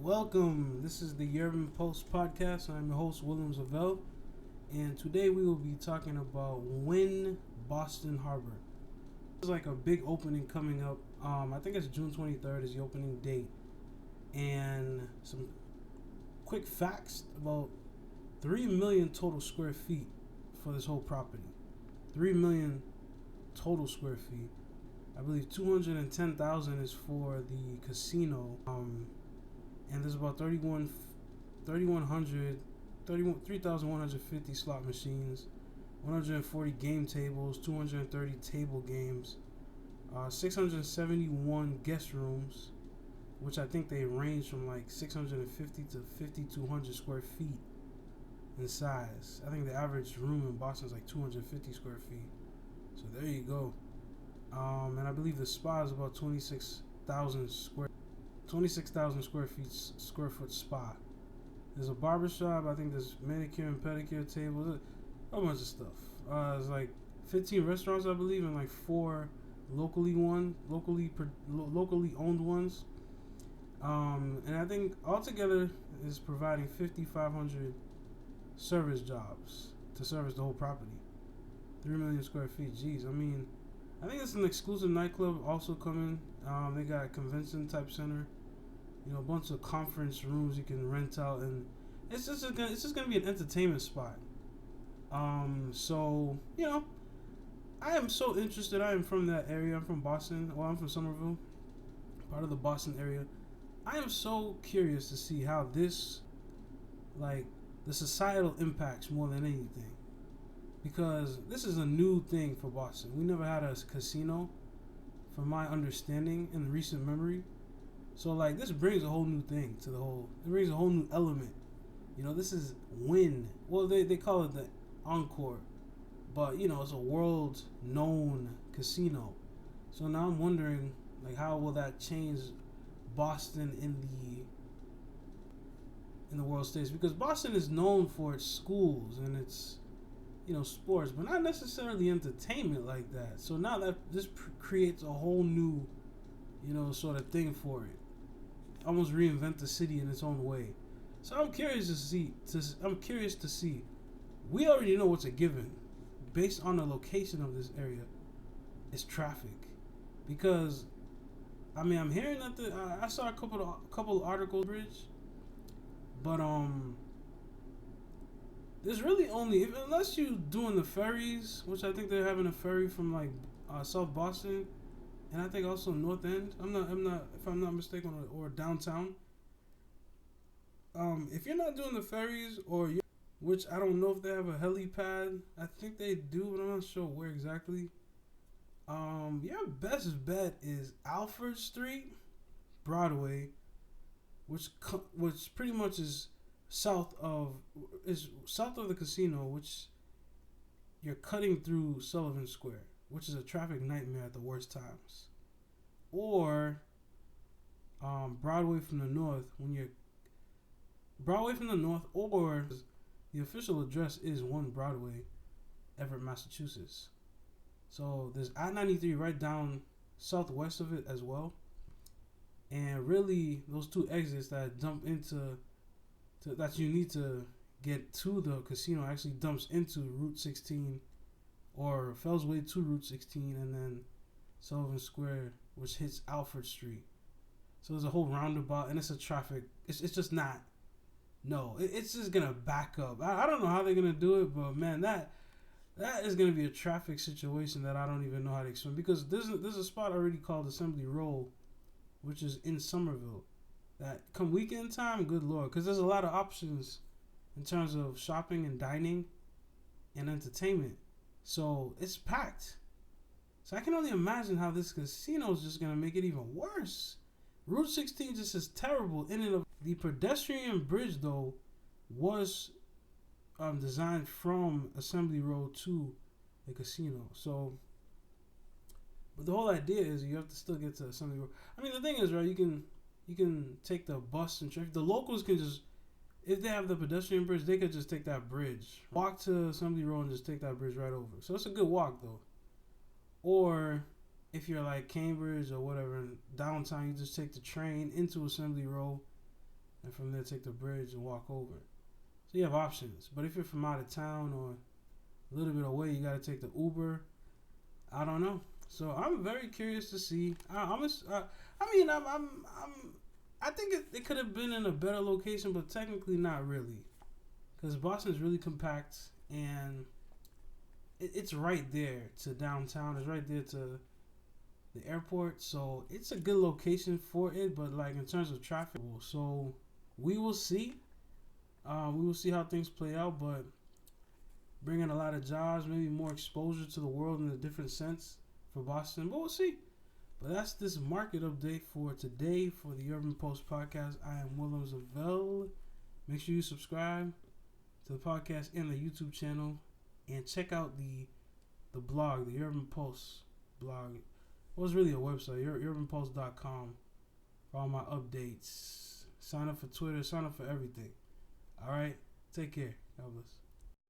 Welcome. This is the YourbanPulse podcast. I'm your host, William Zavel, and today we will be talking about Wynn Boston Harbor. There's like a big opening coming up. I think it's June 23rd is the opening date, and some quick facts about 3 million total square feet for this whole property. 3 million total square feet. I believe 210,000 is for the casino. And there's about 3,150 slot machines, 140 game tables, 230 table games, 671 guest rooms, which I think they range from like 650 to 5,200 square feet in size. I think the average room in Boston is like 250 square feet. So there you go. And I believe the spa is about 26,000 square foot spa. There's a barbershop. I think there's manicure and pedicure tables, a bunch of stuff. There's like 15 restaurants, I believe, and like 4 locally owned ones. And I think altogether is providing 5,500 service jobs to service the whole property. 3 million square feet. Jeez, I mean, I think it's an exclusive nightclub also coming. They got a convention type center. A bunch of conference rooms you can rent out, and it's just gonna be an entertainment spot. So I am so interested. I am from that area. I'm from Boston. Well, I'm from Somerville, part of the Boston area. I am so curious to see how this, like, the societal impacts more than anything, because this is a new thing for Boston. We never had a casino, from my understanding in recent memory. So, like, this brings a whole new thing to the whole. It brings a whole new element. This is Wynn. Well, they call it the Encore. But, it's a world-known casino. So now I'm wondering, like, how will that change Boston in the world stage? Because Boston is known for its schools and its, sports, but not necessarily entertainment like that. So now that this creates a whole new, sort of thing for it. Almost reinvent the city in its own way. So I'm curious to see. We already know what's a given, based on the location of this area, is traffic. Because, I'm hearing that I saw a couple articles, bridge, but there's really only, unless you doing the ferries, which I think they're having a ferry from like South Boston. And I think also North End. I'm not if I'm not mistaken, or downtown. If you're not doing the ferries, which I don't know if they have a helipad. I think they do, but I'm not sure where exactly. Your best bet is Alfred Street, Broadway, which pretty much is south of the casino, which you're cutting through Sullivan Square, which is a traffic nightmare at the worst times. Or Broadway from the north, or the official address is 1 Broadway, Everett, Massachusetts. So there's I-93 right down southwest of it as well. And really, those 2 exits that dump into that you need to get to the casino actually dumps into Route 16, or Fellsway to Route 16, and then Sullivan Square, which hits Alfred Street. So there's a whole roundabout, and it's a traffic. It's just not. No, it's just gonna back up. I don't know how they're gonna do it, but man, that is gonna be a traffic situation that I don't even know how to explain. Because there's a spot already called Assembly Row, which is in Somerville. That come weekend time, good lord, because there's a lot of options in terms of shopping and dining and entertainment. So it's packed. So I can only imagine how this casino is just going to make it even worse. Route 16 just is terrible in and of. The pedestrian bridge, though, was designed from Assembly Road to the casino. So, but the whole idea is you have to still get to Assembly Road. The thing is, right, you can take the bus and traffic. The locals can just, if they have the pedestrian bridge, they could just take that bridge, walk to Assembly Road, and just take that bridge right over. So it's a good walk, though. Or if you're like Cambridge or whatever in downtown, you just take the train into Assembly Row, and from there take the bridge and walk over. So you have options. But if you're from out of town or a little bit away, you got to take the Uber. I don't know. So I'm very curious to see. I think it could have been in a better location, but technically not really, because Boston's really compact and it's right there to downtown. It's right there to the airport, so it's a good location for it. But like in terms of traffic, so we will see. We will see how things play out, but bringing a lot of jobs, maybe more exposure to the world in a different sense for Boston, but we'll see. But that's this market update for today for the Urban Pulse podcast. I am Willem Zavel. Make sure you subscribe to the podcast and the YouTube channel, and check out the blog, the Urban Pulse blog. Well, it's really a website, YourbanPulse.com, for all my updates. Sign up for Twitter, sign up for everything. All right, take care. God bless.